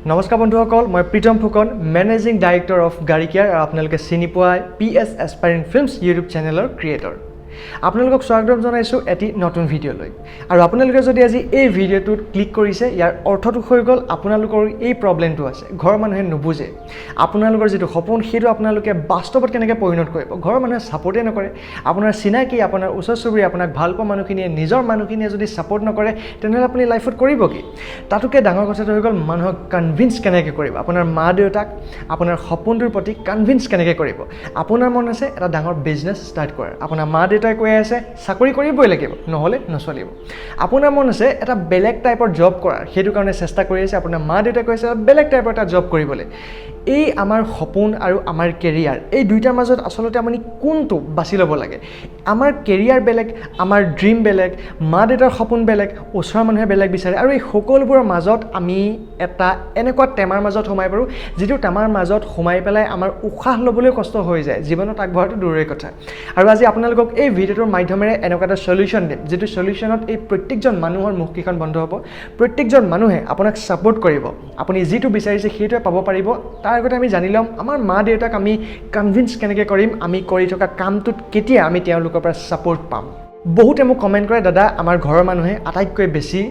নমস্কাৰ বন্ধুসকল, মই Pritam Phukan, managing director of গাড়ী কেয়াৰ আৰু আপোনালোকে চিনি পোৱা PS এছপাইৰিং ফিল্মছ ইউটিউব চেনেলৰ ক্ৰিয়েটৰ। আপোনালোকক স্বাগতম জনাইছোঁ এটি নতুন ভিডিঅ'লৈ। আৰু আপোনালোকে যদি আজি এই ভিডিঅ'টোত ক্লিক কৰিছে, ইয়াৰ অৰ্থটো হৈ গ'ল আপোনালোকৰ এই প্ৰব্লেমটো আছে, ঘৰৰ মানুহে নুবুজে। আপোনালোকৰ যিটো সপোন সেইটো আপোনালোকে বাস্তৱত কেনেকৈ পৰিণত কৰিব, ঘৰৰ মানুহে ছাপৰ্টেই নকৰে। আপোনাৰ চিনাকি, আপোনাৰ ওচৰ চুবুৰীয়া, আপোনাক ভাল পোৱা মানুহখিনিয়ে, নিজৰ মানুহখিনিয়ে যদি ছাপৰ্ট নকৰে, তেনেহ'লে আপুনি লাইফত কৰিব কি? তাতোকে ডাঙৰ কথাটো হৈ গ'ল মানুহক কনভিন্স কেনেকৈ কৰিব, আপোনাৰ মা দেউতাক আপোনাৰ সপোনটোৰ প্ৰতি কনভিন্স কেনেকৈ কৰিব। আপোনাৰ মন আছে এটা ডাঙৰ বিজনেছ ষ্টাৰ্ট কৰাৰ, আপোনাৰ মা দেউতাই কৈ আছে চাকৰি কৰিবই লাগিব, নহ'লে নচলিব। আপোনাৰ মন আছে এটা বেলেগ টাইপৰ জব কৰাৰ, সেইটো কাৰণে চেষ্টা কৰি আছে, আপোনাৰ মা দেউতাই কৈছে বেলেগ টাইপৰ এটা জব কৰিবলৈ। এই আমাৰ সপোন আৰু আমাৰ কেৰিয়াৰ, এই দুইটাৰ মাজত আচলতে আপুনি কোনটো বাছি ল'ব লাগে? আমাৰ কেৰিয়াৰ বেলেগ, আমাৰ ড্ৰিম বেলেগ, মা দেউতাৰ সপোন বেলেগ, ওচৰৰ মানুহে বেলেগ বিচাৰে, আৰু এই সকলোবোৰৰ মাজত আমি এটা এনেকুৱা টেমাৰ মাজত সোমাই পাৰোঁ, যিটো টেমাৰ মাজত সোমাই পেলাই আমাৰ উশাহ ল'বলৈ কষ্ট হৈ যায়, জীৱনত আগবঢ়াটো দূৰৰে কথা। আৰু আজি আপোনালোকক এই ভিডিঅ'টোৰ মাধ্যমেৰে এনেকুৱা এটা সলিউশ্যন দিম, যিটো সলিউশ্যনত এই প্ৰত্যেকজন মানুহৰ মুখকেইখন বন্ধ হ'ব, প্ৰত্যেকজন মানুহে আপোনাক ছাপোৰ্ট কৰিব, আপুনি যিটো বিচাৰিছে সেইটোৱে পাব পাৰিব। তাৰ আগতে আমি জানি ল'ম আমাৰ মা দেউতাক আমি কনভিন্স কেনেকৈ কৰিম, আমি কৰি থকা কামটোত কেতিয়া আমি তেওঁলোকৰ পৰা ছাপোৰ্ট পাম। বহুতে মোক কমেণ্ট কৰে, দাদা আমাৰ ঘৰৰ মানুহে আটাইতকৈ বেছি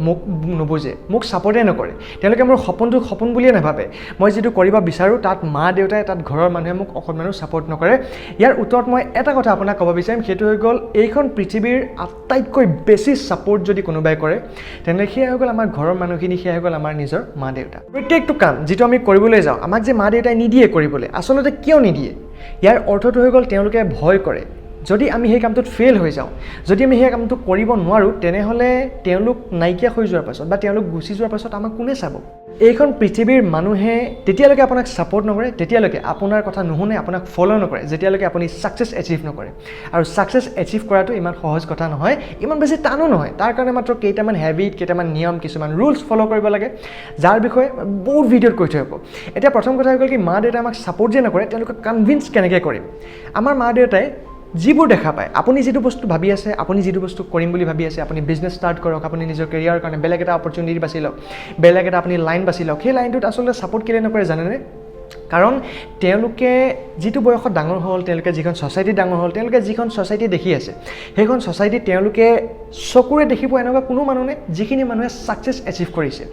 মোক নুবুজে, মোক ছাপৰ্টেই নকৰে, তেওঁলোকে মোৰ সপোনটো সপোন বুলিয়ে নাভাবে, মই যিটো কৰিব বিচাৰোঁ তাত মা দেউতাই, তাত ঘৰৰ মানুহে মোক অকণমানো ছাপৰ্ট নকৰে। ইয়াৰ উত্তৰত মই এটা কথা আপোনাক ক'ব বিচাৰিম, সেইটো হৈ গ'ল এইখন পৃথিৱীৰ আটাইতকৈ বেছি ছাপৰ্ট যদি কোনোবাই কৰে, তেনেহ'লে সেয়া হৈ গ'ল আমাৰ ঘৰৰ মানুহখিনি, সেয়া হৈ গ'ল আমাৰ নিজৰ মা দেউতা। প্ৰত্যেকটো কাম যিটো আমি কৰিবলৈ যাওঁ, আমাক যে মা দেউতাই নিদিয়ে কৰিবলৈ, আচলতে কিয় নিদিয়ে? ইয়াৰ অৰ্থটো হৈ গ'ল তেওঁলোকে ভয় কৰে, যদি আমি সেই কামটোত ফেইল হৈ যাওঁ, যদি আমি সেই কামটো কৰিব নোৱাৰোঁ, তেনেহ'লে তেওঁলোক নাইকিয়া হৈ যোৱাৰ পাছত বা তেওঁলোক গুচি যোৱাৰ পাছত আমাক কোনে চাব? এইখন পৃথিৱীৰ মানুহে তেতিয়ালৈকে আপোনাক ছাপৰ্ট নকৰে, তেতিয়ালৈকে আপোনাৰ কথা নুশুনে, আপোনাক ফ'ল' নকৰে, যেতিয়ালৈকে আপুনি ছাকচেছ এচিভ নকৰে। আৰু ছাকচেছ এচিভ কৰাটো ইমান সহজ কথা নহয়, ইমান বেছি টানো নহয়। তাৰ কাৰণে মাত্ৰ কেইটামান হেবিট, কেইটামান নিয়ম, কিছুমান ৰুলছ ফ'ল' কৰিব লাগে, যাৰ বিষয়ে বহুত ভিডিঅ'ত কৈ থৈ হ'ব। এতিয়া প্ৰথম কথা হৈ গ'ল কি, মা দেউতাই আমাক ছাপৰ্ট যে নকৰে, তেওঁলোকক কনভিন্স কেনেকৈ কৰিম? আমাৰ মা দেউতাই যিবোৰ দেখা পায়, আপুনি যিটো বস্তু ভাবি আছে, আপুনি যিটো বস্তু কৰিম বুলি ভাবি আছে, আপুনি বিজনেছ ষ্টাৰ্ট কৰক, আপুনি নিজৰ কেৰিয়াৰৰ কাৰণে বেলেগ এটা অপৰচুনিটি বাছি লওক, বেলেগ এটা আপুনি লাইন বাছি লওক, সেই লাইনটোত আচলতে ছাপৰ্ট কেলৈ নকৰে জানেনে? কাৰণ তেওঁলোকে যিটো বয়সত ডাঙৰ হ'ল, তেওঁলোকে যিখন ছ'চাইটিত ডাঙৰ হ'ল, তেওঁলোকে যিখন ছ'চাইটি দেখি আছে, সেইখন ছ'চাইটিত তেওঁলোকে চকুৰে দেখিব এনেকুৱা কোনো মানুহ নাই যিখিনি মানুহে ছাকচেছ এচিভ কৰিছে,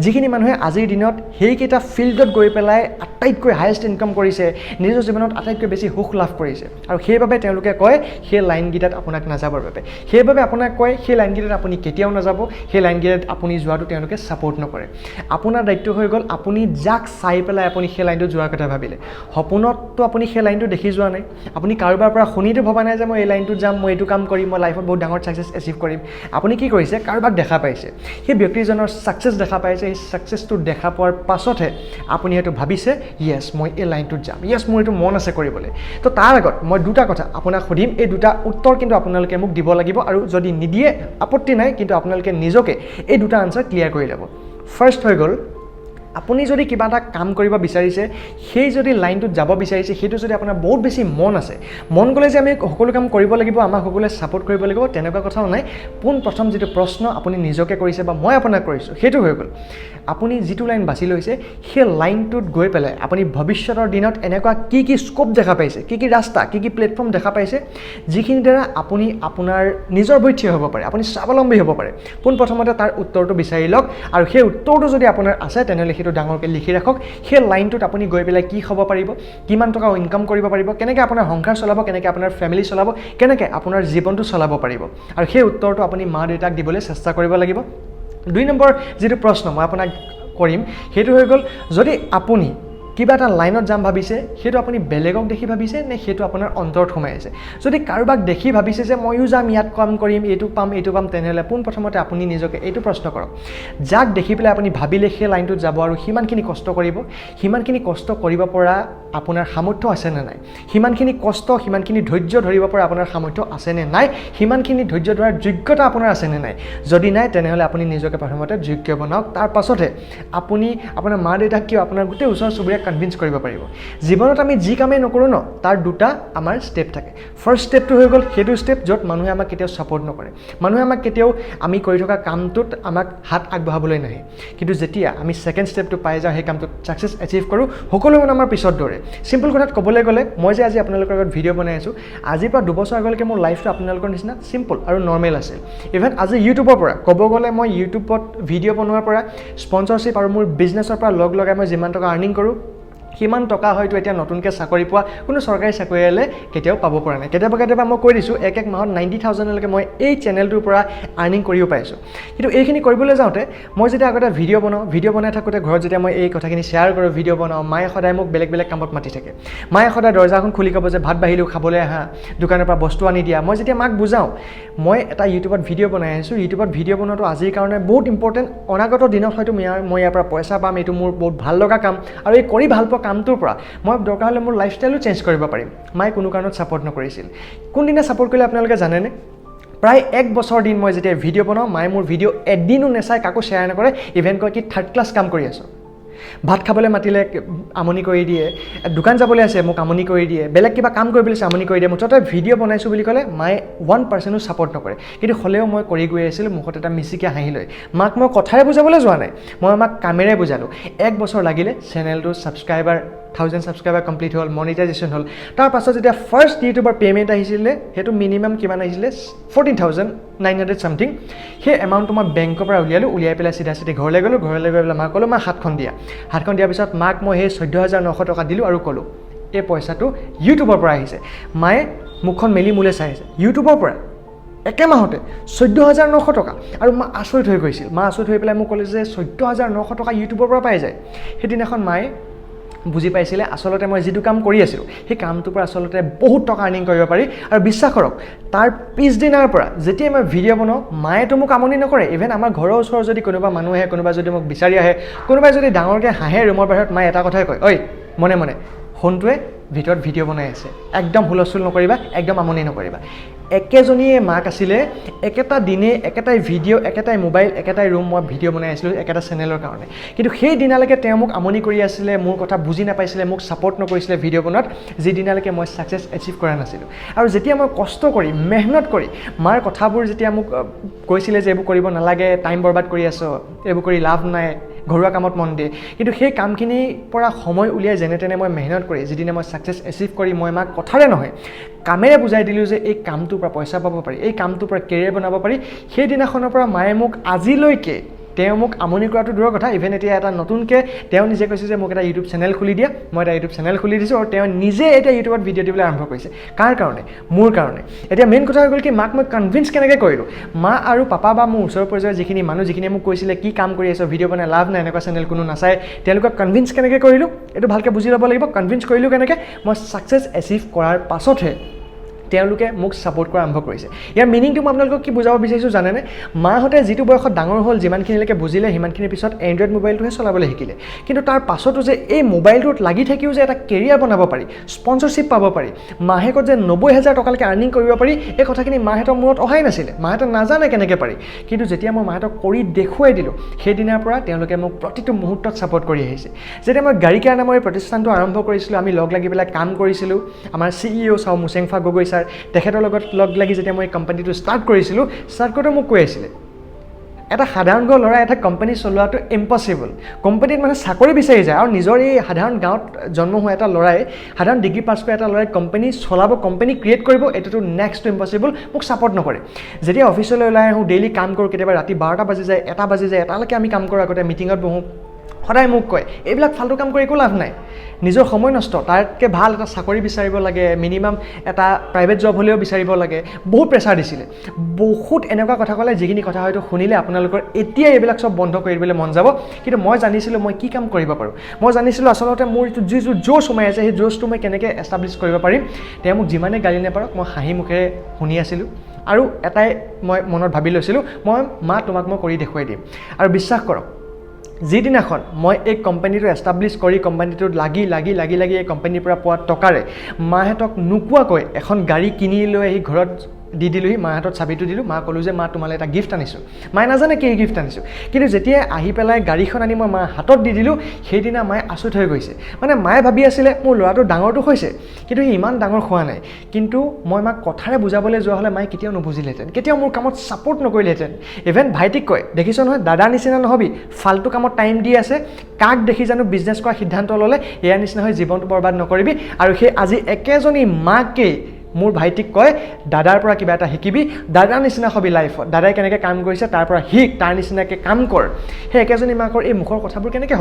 যিখিনি মানুহে আজিৰ দিনত সেইকেইটা ফিল্ডত গৈ পেলাই আটাইতকৈ হায়েষ্ট ইনকাম কৰিছে, নিজৰ জীৱনত আটাইতকৈ বেছি সুখ লাভ কৰিছে। আৰু সেইবাবে তেওঁলোকে কয় সেই লাইনকেইটাত আপোনাক নাযাবৰ বাবে, সেইবাবে আপোনাক কয় সেই লাইনকেইটাত আপুনি কেতিয়াও নাযাব, সেই লাইনকেইটাত আপুনি যোৱাটো তেওঁলোকে ছাপৰ্ট নকৰে। আপোনাৰ দায়িত্ব হৈ গ'ল আপুনি যাক চাই পেলাই আপুনি সেই লাইনটোত যোৱাৰ কথা ভাবিলে। সপোনততো আপুনি সেই লাইনটো দেখি যোৱা নাই, আপুনি কাৰোবাৰ পৰা শুনিতো ভবা নাই যে মই এই লাইনটোত যাম, মই এইটো কাম কৰিম, মই লাইফত বহুত ডাঙৰ ছাকচেছ এচিভ কৰিম। আপুনি কি কৰিছে? কাৰোবাক দেখা পাইছে, সেই ব্যক্তিজনৰ ছাকচেছ দেখা পাইছে, সেই ছাকচেছটো দেখা পোৱাৰ পাছতহে আপুনি হয়তো ভাবিছে য়েছ মই এই লাইনটোত যাম, য়েছ মোৰ এইটো মন আছে কৰিবলৈ। তো তাৰ আগত মই দুটা কথা আপোনাক সুধিম, এই দুটা উত্তৰ কিন্তু আপোনালোকে মোক দিব লাগিব, আৰু যদি নিদিয়ে আপত্তি নাই, কিন্তু আপোনালোকে নিজকে এই দুটা আনচাৰ ক্লিয়াৰ কৰি ল'ব। ফাৰ্ষ্ট হৈ গ'ল, আপুনি যদি কিবা এটা কাম কৰিব বিচাৰিছে, সেই যদি লাইনটোত যাব বিচাৰিছে, সেইটো যদি আপোনাৰ বহুত বেছি মন আছে, মন গ'লে যে আমি সকলো কাম কৰিব লাগিব, আমাক সকলোৱে ছাপৰ্ট কৰিব লাগিব, তেনেকুৱা কথাও নাই। পোনপ্ৰথম যিটো প্ৰশ্ন আপুনি নিজকে কৰিছে বা মই আপোনাক কৰিছোঁ, সেইটো হৈ গ'ল আপুনি যিটো লাইন বাছি লৈছে, সেই লাইনটোত গৈ পেলাই আপুনি ভৱিষ্যতৰ দিনত এনেকুৱা কি কি স্ক'প দেখা পাইছে, কি কি ৰাস্তা, কি কি প্লেটফৰ্ম দেখা পাইছে, যিখিনিৰ দ্বাৰা আপুনি আপোনাৰ নিজৰ ভৰিত থিয় হ'ব পাৰে, আপুনি স্বাৱলম্বী হ'ব পাৰে। পোনপ্ৰথমতে তাৰ উত্তৰটো বিচাৰি লওক, আৰু সেই উত্তৰটো যদি আপোনাৰ আছে, তেনেহ'লে সেইটো ডাঙৰকৈ লিখি ৰাখক। সেই লাইনটোত আপুনি গৈ পেলাই কি হ'ব পাৰিব, কিমান টকা ইনকাম কৰিব পাৰিব, কেনেকৈ আপোনাৰ সংসাৰ চলাব, কেনেকৈ আপোনাৰ ফেমিলি চলাব, কেনেকৈ আপোনাৰ জীৱনটো চলাব পাৰিব, আৰু সেই উত্তৰটো আপুনি মা দেউতাক দিবলৈ চেষ্টা কৰিব লাগিব। 2 নম্বৰ যিটো প্ৰশ্ন মই আপোনাক কৰিম, সেইটো হৈ গ'ল, যদি আপুনি কিবা এটা লাইনত যাম ভাবিছে, সেইটো আপুনি বেলেগক দেখি ভাবিছে নে সেইটো আপোনাৰ অন্তৰত সোমাই আছে? যদি কাৰোবাক দেখি ভাবিছে যে ময়ো যাম, ইয়াত কাম কৰিম, এইটো পাম, তেনেহ'লে পোনপ্ৰথমতে আপুনি নিজকে এইটো প্ৰশ্ন কৰক, যাক দেখি পেলাই আপুনি ভাবিলে সেই লাইনটোত যাব আৰু সিমানখিনি কষ্ট কৰিব, সিমানখিনি কষ্ট কৰিব পৰা আপোনাৰ সামৰ্থ্য আছেনে নাই? সিমানখিনি কষ্ট, সিমানখিনি ধৈৰ্য ধৰিব পৰা আপোনাৰ সামৰ্থ্য আছেনে নাই? সিমানখিনি ধৈৰ্য ধৰাৰ যোগ্যতা আপোনাৰ আছেনে নাই? যদি নাই, তেনেহ'লে আপুনি নিজকে প্ৰথমতে যোগ্য বনাওক, তাৰ পাছতহে আপুনি আপোনাৰ মা দেউতাক কিয়, আপোনাৰ গোটেই ওচৰ চুবুৰীয়াক কনভিন্স কৰিব পাৰিব জীৱনত আমি যি কামেই নকৰোঁ ন তাৰ দুটা আমাৰ ষ্টেপ থাকে ফাৰ্ষ্ট ষ্টেপটো হৈ গ'ল সেইটো ষ্টেপ য'ত মানুহে আমাক কেতিয়াও ছাপোৰ্ট নকৰে মানুহে আমাক কেতিয়াও আমি কৰি থকা কামটোত আমাক হাত আগবঢ়াবলৈ নাহে কিন্তু যেতিয়া আমি ছেকেণ্ড ষ্টেপটো পাই যাওঁ সেই কামটোত ছাকচেছ এচিভ কৰোঁ সকলো মানে আমাৰ পিছত দৌৰে চিম্পল কথাত ক'বলৈ গ'লে মই যে আজি আপোনালোকৰ আগত ভিডিঅ' বনাই আছোঁ আজিৰ পৰা 2 বছৰ আগলৈকে মোৰ লাইফটো আপোনালোকৰ নিচিনা চিম্পল আৰু নৰ্মেল আছিল ইভেন আজি ইউটিউবৰ পৰা ক'ব গ'লে মই ইউটিউবত ভিডিঅ' বনোৱাৰ পৰা স্পন্সৰশ্বিপ আৰু মোৰ বিজনেছৰ পৰা লগাই মই যিমান টকা আৰ্নিং কৰোঁ সিমান টকা হয়তো এতিয়া নতুনকৈ চাকৰি পোৱা কোনো চৰকাৰী চাকৰিয়ালে কেতিয়াও পাব পৰা নাই কেতিয়াবা মই কৈ দিছোঁ এক মাহত 90,000লৈকে মই এই চেনেলটোৰ পৰা আৰ্নিং কৰিব পাৰিছোঁ কিন্তু এইখিনি কৰিবলৈ যাওঁতে মই যেতিয়া আগতে ভিডিঅ' বনাই থাকোঁতে ঘৰত যেতিয়া মই এই কথাখিনি শ্বেয়াৰ কৰোঁ ভিডিঅ' বনাওঁ মায়ে সদায় মোক বেলেগ কামত মাতি থাকে মায়ে সদায় দৰ্জাখন খুলি ক'ব যে ভাত বাঢ়িলোঁ খাবলৈ আহা দোকানৰ পৰা বস্তু আনি দিয়া মই যেতিয়া মাক বুজাওঁ মই এটা ইউটিউবত ভিডিঅ' বনাই আছোঁ ইউটিউবত ভিডিঅ' বনোৱাটো আজিৰ কাৰণে বহুত ইম্পৰ্টেণ্ট অনাগত দিনত হয়তো মই ইয়াৰ পৰা পইচা পাম এইটো মোৰ বহুত ভাল লগা কাম আৰু এই কৰি ভাল পোৱা কামটোৰ পৰা মই দৰকাৰ হ'লে মোৰ লাইফষ্টাইলো চেঞ্জ কৰিব পাৰিম মায়ে কোনো কাৰণত ছাপোৰ্ট নকৰিছিল কোনদিনা ছাপোৰ্ট কৰিলে আপোনালোকে জানেনে প্ৰায় 1 বছৰ দিন মই যেতিয়া ভিডিঅ' বনাওঁ মায়ে মোৰ ভিডিঅ' এদিনো নেচাই কাকো শ্বেয়াৰ নকৰে ইভেন কয় কি 3rd ক্লাছ কাম কৰি আছোঁ ভাত খাবলৈ মাতিলে আমনি কৰি দিয়ে দোকান যাবলৈ আছে মোক আমনি কৰি দিয়ে বেলেগ কিবা কাম কৰিবলৈ আছে আমনি কৰি দিয়ে মুঠতে ভিডিঅ' বনাইছোঁ বুলি ক'লে মায়ে 1% ছাপোৰ্ট নকৰে কিন্তু হ'লেও মই কৰি গৈ আছিলোঁ মুখত এটা মিচিকে হাঁহি লৈ মাক মই কথাৰে বুজাবলৈ যোৱা নাই মই আমাক কামেৰে বুজালোঁ 1 বছৰ লাগিলে চেনেলটো ছাবস্ক্ৰাইবাৰ 1000 ছাবস্ক্ৰাইবাৰ কমপ্লিট হ'ল মনিটাইজেশ্যন হ'ল তাৰ পাছত যেতিয়া ফাৰ্ষ্ট ইউটিউবৰ পে'মেণ্ট আহিছিলে সেইটো মিনিমাম কিমান আহিছিলে 14,900 ছামথিং সেই এমাউণ্টটো মই বেংকৰ পৰা উলিয়াই পেলাই চিধা ঘৰলৈ গ'লোঁ গৈ পেলাই মাক ক'লোঁ মা হাতখন দিয়াৰ পিছত মাক মই সেই 14,900 টকা দিলোঁ আৰু ক'লোঁ এই পইচাটো ইউটিউবৰ পৰা আহিছে মায়ে মুখখন মেলি মোলৈ চাই আছে ইউটিউবৰ পৰা একে মাহতে 14,900 টকা আৰু মা আচৰিত হৈ গৈছিল মা আচৰিত হৈ পেলাই মোক ক'লে যে 14,900 টকা ইউটিউবৰ পৰা পাই যায় সেইদিনাখন মায়ে বুজি পাইছিলে আচলতে মই যিটো কাম কৰি আছিলোঁ সেই কামটোৰ পৰা আচলতে বহুত টকা আৰ্নিং কৰিব পাৰি আৰু বিশ্বাস কৰক তাৰ পিছদিনাৰ পৰা যেতিয়া মই ভিডিঅ' বনাওঁ মায়েতো মোক আমনি নকৰে ইভেন আমাৰ ঘৰৰ ওচৰৰ যদি কোনোবা মানুহ আহে কোনোবা যদি মোক বিচাৰি আহে কোনোবাই যদি ডাঙৰকৈ হাঁহে ৰুমৰ বাহিৰত মায়ে এটা কথাই কয় ঐ মনে ফোনটোৱে ভিতৰত ভিডিঅ' বনাই আছে একদম হুলস্থুল নকৰিবা একদম আমনি নকৰিবা একেজনীয়ে মাক আছিলে একেটা দিনে একেটাই ভিডিঅ' একেটাই মোবাইল একেটাই ৰুম মই ভিডিঅ' বনাই আছিলোঁ একেটা চেনেলৰ কাৰণে কিন্তু সেই দিনালৈকে তেওঁ মোক আমনি কৰি আছিলে মোৰ কথা বুজি নাপাইছিলে মোক ছাপোৰ্ট নকৰিছিলে ভিডিঅ' বনোৱাত যিদিনালৈকে মই ছাকচেছ এচিভ কৰা নাছিলোঁ আৰু যেতিয়া মই কষ্ট কৰি মেহনত কৰি মাৰ কথাবোৰ যেতিয়া মোক কৈছিলে যে এইবোৰ কৰিব নালাগে টাইম বৰবাদ কৰি আছ এইবোৰ কৰি লাভ নাই ঘৰুৱা কামত মন দিয়ে কিন্তু সেই কামখিনিৰ পৰা সময় উলিয়াই যেনে তেনে মই মেহনত কৰি যিদিনা মই ছাকচেছ এচিভ কৰি মই মাক কথাৰে নহয় কামেৰে বুজাই দিলোঁ যে এই কামটোৰ পৰা পইচা পাব পাৰি এই কামটোৰ পৰা কেৰিয়াৰ বনাব পাৰি সেইদিনাখনৰ পৰা মায়ে মোক আজিলৈকে তেওঁ মোক আমনি কৰাটো দূৰৰ কথা ইভেন এতিয়া এটা নতুনকৈ তেওঁ নিজে কৈছে যে মোক এটা ইউটিউব চেনেল খুলি দিয়া মই এটা ইউটিউব চেনেল খুলি দিছোঁ আৰু তেওঁ নিজে এতিয়া ইউটিউবত ভিডিঅ' দিবলৈ আৰম্ভ কৰিছে কাৰ কাৰণে মোৰ কাৰণে এতিয়া মেইন কথা হৈ গ'ল কি মাক মই কনভিন্স কেনেকৈ কৰিলোঁ মা আৰু পাপা বা মোৰ ওচৰ পৰ্যায়ৰ যিখিনি মানুহ যিখিনিয়ে মোক কৈছিলে কি কাম কৰি আছোঁ ভিডিঅ' বনাই লাভ নাই এনেকুৱা চেনেল কোনো নাচায় তেওঁলোকক কনভিন্স কেনেকৈ কৰিলোঁ এইটো ভালকৈ বুজি ল'ব লাগিব কনভিন্স কৰিলোঁ কেনেকৈ মই ছাকচেছ এচিভ কৰাৰ পাছতহে তেওঁলোকে মোক ছাপোৰ্ট কৰা আৰম্ভ কৰিছে ইয়াৰ মিনিংটো মই আপোনালোকক কি বুজাব বিচাৰিছোঁ জানেনে মাহঁতে যিটো বয়সত ডাঙৰ হ'ল যিমানখিনিলৈকে বুজিলে সিমানখিনিৰ পিছত এণ্ড্ৰইড মোবাইলটোহে চলাবলৈ শিকিলে কিন্তু তাৰ পাছতো যে এই মোবাইলটোত লাগি থাকিও যে এটা কেৰিয়াৰ বনাব পাৰি স্পন্সৰশ্বিপ পাব পাৰি মাহেকত যে 90,000 টকালৈকে আৰ্নিং কৰিব পাৰি এই কথাখিনি মাহঁতৰ মূৰত অহাই নাছিলে মাহঁতে নাজানে কেনেকৈ পাৰি কিন্তু যেতিয়া মই মাহঁতক কৰি দেখুৱাই দিলোঁ সেইদিনাৰ পৰা তেওঁলোকে মোক প্ৰতিটো মুহূৰ্তত ছাপোৰ্ট কৰি আহিছে যেতিয়া মই গাড়ী কেয়াৰ নামৰ এই প্ৰতিষ্ঠানটো আৰম্ভ কৰিছিলোঁ আমি লগ লাগি পেলাই কাম কৰিছিলোঁ আমাৰ CEO চাও মুছেংফা গগৈ তেখেতৰ লগত লগ লাগি যেতিয়া মই কোম্পানীটো ষ্টাৰ্ট কৰিছিলোঁ ষ্টাৰ্ট কৰোঁতে মোক কৈ আছিলে এটা সাধাৰণ ল'ৰা এটা কোম্পানী চলোৱাটো ইম্পচিবল কোম্পানীত মানে চাকৰি বিচাৰি যায় আৰু নিজৰ এই সাধাৰণ গাঁৱত জন্ম হোৱা এটা ল'ৰাই সাধাৰণ ডিগ্ৰী পাছ কৰা এটা ল'ৰাই কোম্পানী চলাব কোম্পানী ক্ৰিয়েট কৰিব এইটোতো নেক্সট টু ইম্পচিবল মোক ছাপোৰ্ট নকৰে যেতিয়া অফিচলৈ ওলাই আহোঁ ডেইলি কাম কৰোঁ কেতিয়াবা ৰাতি 12টা বাজি যায় 1টা বাজি যায় এটালৈকে আমি কাম কৰোঁ আগতে মিটিঙত বহোঁ সদায় মোক কয় এইবিলাক ফাল্টু কাম কৰি একো লাভ নাই নিজৰ সময় নষ্ট তাতকৈ ভাল এটা চাকৰি বিচাৰিব লাগে মিনিমাম এটা প্ৰাইভেট জব হ'লেও বিচাৰিব লাগে বহুত প্ৰেছাৰ দিছিলে বহুত এনেকুৱা কথা ক'লে যিখিনি কথা হয়তো শুনিলে আপোনালোকৰ এতিয়া এইবিলাক চব বন্ধ কৰি দিবলৈ মন যাব কিন্তু মই জানিছিলোঁ মই কি কাম কৰিব পাৰোঁ মই জানিছিলোঁ আচলতে মোৰ যিটো জোচ সোমাই আছে সেই জোচটো মই কেনেকৈ এষ্টাব্লিছ কৰিব পাৰিম তেওঁ মোক যিমানে গালি নাপাৰক মই হাঁহি মুখেৰে শুনি আছিলোঁ আৰু এটাই মই মনত ভাবি লৈছিলোঁ মা তোমাক মই কৰি দেখুৱাই দিম আৰু বিশ্বাস কৰক যিদিনাখন মই এই কোম্পানীটো এষ্টাব্লিছ কৰি কোম্পানীটোত লাগি এই কোম্পানীৰ পৰা পোৱা টকাৰে মাহেঁতক নোকোৱাকৈ এখন গাড়ী কিনি লৈ আহি ঘৰত দি দিলোহি মাৰ হাতত চাবিটো দিলোঁ মাক ক'লোঁ যে মা তোমালৈ এটা গিফ্ট আনিছোঁ মায়ে নাজানে কি গিফ্ট আনিছোঁ কিন্তু যেতিয়া আহি পেলাই গাড়ীখন আনি মই মাৰ হাতত দি দিলোঁ সেইদিনা মায়ে আচৰিত হৈ গৈছে মানে মায়ে ভাবি আছিলে মোৰ ল'ৰাটো ডাঙৰটো হৈছে কিন্তু সি ইমান ডাঙৰ হোৱা নাই কিন্তু মই মাক কথাৰে বুজাবলৈ যোৱা হ'লে মায়ে কেতিয়াও নুবুজিলেহেঁতেন কেতিয়াও মোৰ কামত ছাপোৰ্ট নকৰিলেহেঁতেন ইভেন ভাইটিক কয় দেখিছ নহয় দাদাৰ নিচিনা নহবি ফাল্টু কামত টাইম দি আছে কাক দেখি জানো বিজনেছ কৰা সিদ্ধান্ত ল'লে এয়াৰ নিচিনা হৈ জীৱনটো বৰবাদ নকৰিবি আৰু সেই আজি একেজনী মাকেই মোৰ ভাইটিক কয় দাদাৰ পৰা কিবা এটা শিকিবি দাদাৰ নিচিনা হবি লাইফত দাদাই কেনেকৈ কাম কৰিছে তাৰ পৰা শিক তাৰ নিচিনাকৈ কাম কৰ সেই একেজনী মাকৰ এই মুখৰ কথাবোৰ কেনেকৈ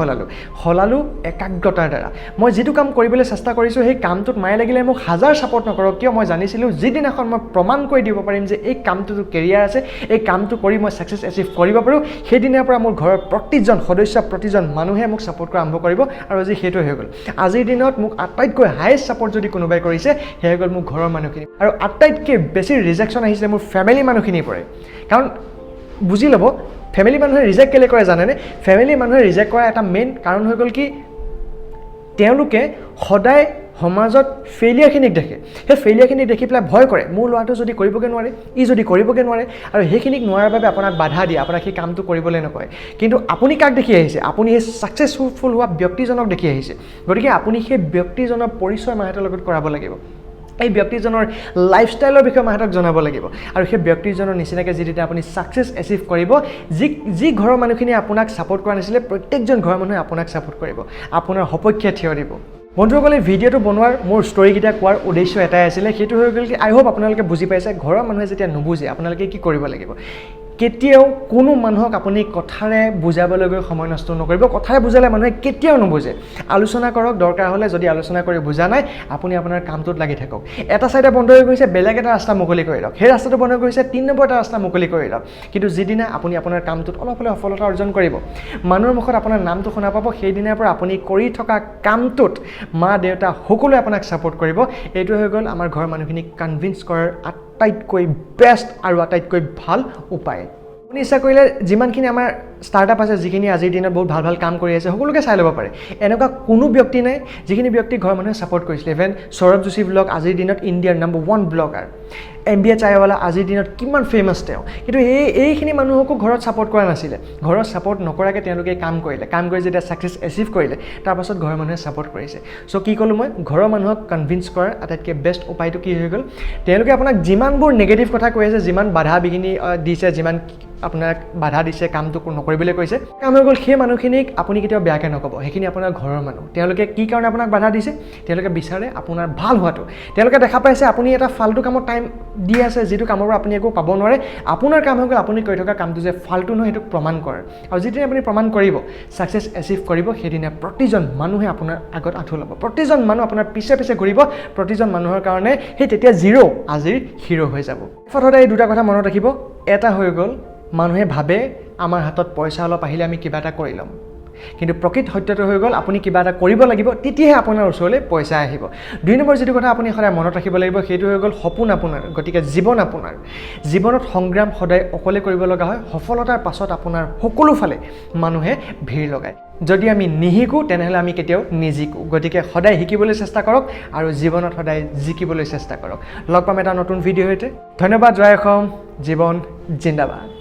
সলালোঁ একাগ্ৰতাৰ দ্বাৰা মই যিটো কাম কৰিবলৈ চেষ্টা কৰিছোঁ সেই কামটোত মায়ে লাগিলে মোক হাজাৰ ছাপোৰ্ট নকৰক কিয় মই জানিছিলোঁ যিদিনাখন মই প্ৰমাণ কৰি দিব পাৰিম যে এই কামটোতো কেৰিয়াৰ আছে এই কামটো কৰি মই ছাকচেছ এচিভ কৰিব পাৰোঁ সেইদিনাৰ পৰা মোৰ ঘৰৰ প্ৰতিজন সদস্য প্ৰতিজন মানুহে মোক ছাপোৰ্ট কৰা আৰম্ভ কৰিব আৰু আজি সেইটো হৈ গ'ল আজিৰ দিনত মোক আটাইতকৈ হায়েষ্ট ছাপোৰ্ট যদি কোনোবাই কৰিছে সেই হৈ গ'ল মোৰ ঘৰৰ মানুহখিনি আৰু আটাইতকৈ বেছি ৰিজেকশ্যন আহিছে মোৰ ফেমিলি মানুহখিনিৰ পৰাই কাৰণ বুজি ল'ব ফেমিলি মানুহে ৰিজেক্ট কেলৈ কৰে জানেনে ফেমিলি মানুহে ৰিজেক্ট কৰা এটা মেইন কাৰণ হৈ গ'ল কি তেওঁলোকে সদায় সমাজত ফেইলিয়াৰখিনিক দেখে সেই ফেইলিয়াৰখিনিক দেখি পেলাই ভয় কৰে মোৰ ল'ৰাটো যদি কৰিবগৈ নোৱাৰে ই যদি কৰিবগৈ নোৱাৰে আৰু সেইখিনিক নোৱাৰাৰ বাবে আপোনাক বাধা দিয়ে আপোনাক সেই কামটো কৰিবলৈ নকয় কিন্তু আপুনি কাক দেখি আহিছে আপুনি সেই ছাকচেছফুল হোৱা ব্যক্তিজনক দেখি আহিছে গতিকে আপুনি সেই ব্যক্তিজনৰ পৰিচয় মাহঁতৰ লগত কৰাব লাগিব এই ব্যক্তিজনৰ লাইফষ্টাইলৰ বিষয়ে মাহঁতক জনাব লাগিব আৰু সেই ব্যক্তিজনৰ নিচিনাকৈ যেতিয়া আপুনি ছাকচেছ এচিভ কৰিব যি ঘৰৰ মানুহখিনিয়ে আপোনাক ছাপোৰ্ট কৰা নাছিলে প্ৰত্যেকজন ঘৰৰ মানুহে আপোনাক ছাপোৰ্ট কৰিব আপোনাৰ সপক্ষে থিয় দিব বন্ধুসকলে ভিডিঅ'টো বনোৱাৰ মোৰ ষ্টৰীকেইটা কোৱাৰ উদ্দেশ্য এটাই আছিলে সেইটো হৈ গ'ল কি আই হোপ আপোনালোকে বুজি পাইছে ঘৰৰ মানুহে যেতিয়া নুবুজে আপোনালোকে কি কৰিব লাগিব কেতিয়াও কোনো মানুহক আপুনি কথাৰে বুজাবলৈ গৈ সময় নষ্ট নকৰিব কথাৰে বুজালে মানুহে কেতিয়াও নুবুজে আলোচনা কৰক দৰকাৰ হ'লে যদি আলোচনা কৰি বুজা নাই আপুনি আপোনাৰ কামটোত লাগি থাকক এটা চাইডে বন্ধ হৈ গৈছে বেলেগ এটা ৰাস্তা মুকলি কৰি লওক সেই ৰাস্তাটো বন্ধ হৈ গৈছে 3 নম্বৰ এটা ৰাস্তা মুকলি কৰি লওক কিন্তু যিদিনা আপুনি আপোনাৰ কামটোত অলপ হ'লেও সফলতা অৰ্জন কৰিব মানুহৰ মুখত আপোনাৰ নামটো শুনা পাব সেইদিনাৰ পৰা আপুনি কৰি থকা কামটোত মা দেউতা সকলোৱে আপোনাক ছাপোৰ্ট কৰিব এইটো হৈ গ'ল আমাৰ ঘৰৰ মানুহখিনিক কনভিন্স কৰাৰ আটাইতকৈ বেষ্ট আৰু আটাইতকৈ ভাল উপায় আপুনি ইচ্ছা কৰিলে যিমানখিনি আমাৰ ষ্টাৰ্টআপ আছে যিখিনি আজিৰ দিনত বহুত ভাল ভাল কাম কৰি আছে সকলোকে চাই ল'ব পাৰে এনেকুৱা কোনো ব্যক্তি নাই যিখিনি ব্যক্তি ঘৰৰ মানুহে ছাপোৰ্ট কৰিছিলে ইভেন সৌৰভ যোশী ব্লগ আজিৰ দিনত ইণ্ডিয়াৰ নম্বৰ 1 ব্লগাৰ MBA চাইৱালা আজিৰ দিনত কিমান ফেমাছ তেওঁ কিন্তু এইখিনি মানুহকো ঘৰত ছাপোৰ্ট কৰা নাছিলে ঘৰত ছাপোৰ্ট নকৰাকৈ তেওঁলোকে কাম কৰি যেতিয়া ছাকচেছ এচিভ কৰিলে তাৰপাছত ঘৰৰ মানুহে ছাপোৰ্ট কৰিছে চ' কি ক'লোঁ মই ঘৰৰ মানুহক কনভিন্স কৰাৰ আটাইতকৈ বেষ্ট উপায়টো কি হৈ গ'ল তেওঁলোকে আপোনাক যিমানবোৰ নেগেটিভ কথা কৈ আছে যিমান বাধা বিঘিনি দিছে যিমান আপোনাক বাধা দিছে কামটো নকৰিবলৈ কৈছে কাম হৈ গ'ল সেই মানুহখিনিক আপুনি কেতিয়াও বেয়াকৈ নক'ব সেইখিনি আপোনাৰ ঘৰৰ মানুহ তেওঁলোকে কি কাৰণে আপোনাক বাধা দিছে তেওঁলোকে বিচাৰে আপোনাৰ ভাল হোৱাটো তেওঁলোকে দেখা পাইছে আপুনি এটা ফাল্টু কামত টাইম দি আছে যিটো কামৰ পৰা আপুনি একো পাব নোৱাৰে আপোনাৰ কাম হৈ গ'ল আপুনি কৰি থকা কামটো যে ফাল্টু নহয় সেইটো প্ৰমাণ কৰে আৰু যিদিনা আপুনি প্ৰমাণ কৰিব ছাকচেছ এচিভ কৰিব সেইদিনা প্ৰতিজন মানুহে আপোনাৰ আগত আঁঠু ল'ব প্ৰতিজন মানুহ আপোনাৰ পিছে পিছে ঘূৰিব প্ৰতিজন মানুহৰ কাৰণে সেই তেতিয়া জিৰ' আজিৰ হিৰ' হৈ যাব সদায় এই দুটা কথা মনত ৰাখিব এটা হৈ গ'ল মানুহে ভাবে আমাৰ হাতত পইচা অলপ আহিলে আমি কিবা এটা কৰি ল'ম কিন্তু প্ৰকৃত সত্যটো হৈ গ'ল আপুনি কিবা এটা কৰিব লাগিব তেতিয়াহে আপোনাৰ ওচৰলৈ পইচা আহিব 2 নম্বৰ যিটো কথা আপুনি সদায় মনত ৰাখিব লাগিব সেইটো হৈ গ'ল সপোন আপোনাৰ গতিকে জীৱন আপোনাৰ জীৱনত সংগ্ৰাম সদায় অকলে কৰিব লগা হয় সফলতাৰ পাছত আপোনাৰ সকলো ফালে মানুহে ভিৰ লগায় যদি আমি নিশিকোঁ তেনেহ'লে আমি কেতিয়াও নিজিকোঁ গতিকে সদায় শিকিবলৈ চেষ্টা কৰক আৰু জীৱনত সদায় জিকিবলৈ চেষ্টা কৰক লগ পাম এটা নতুন ভিডিঅ' সৈতে ধন্যবাদ জয় অসম জীৱন জিন্দাবাদ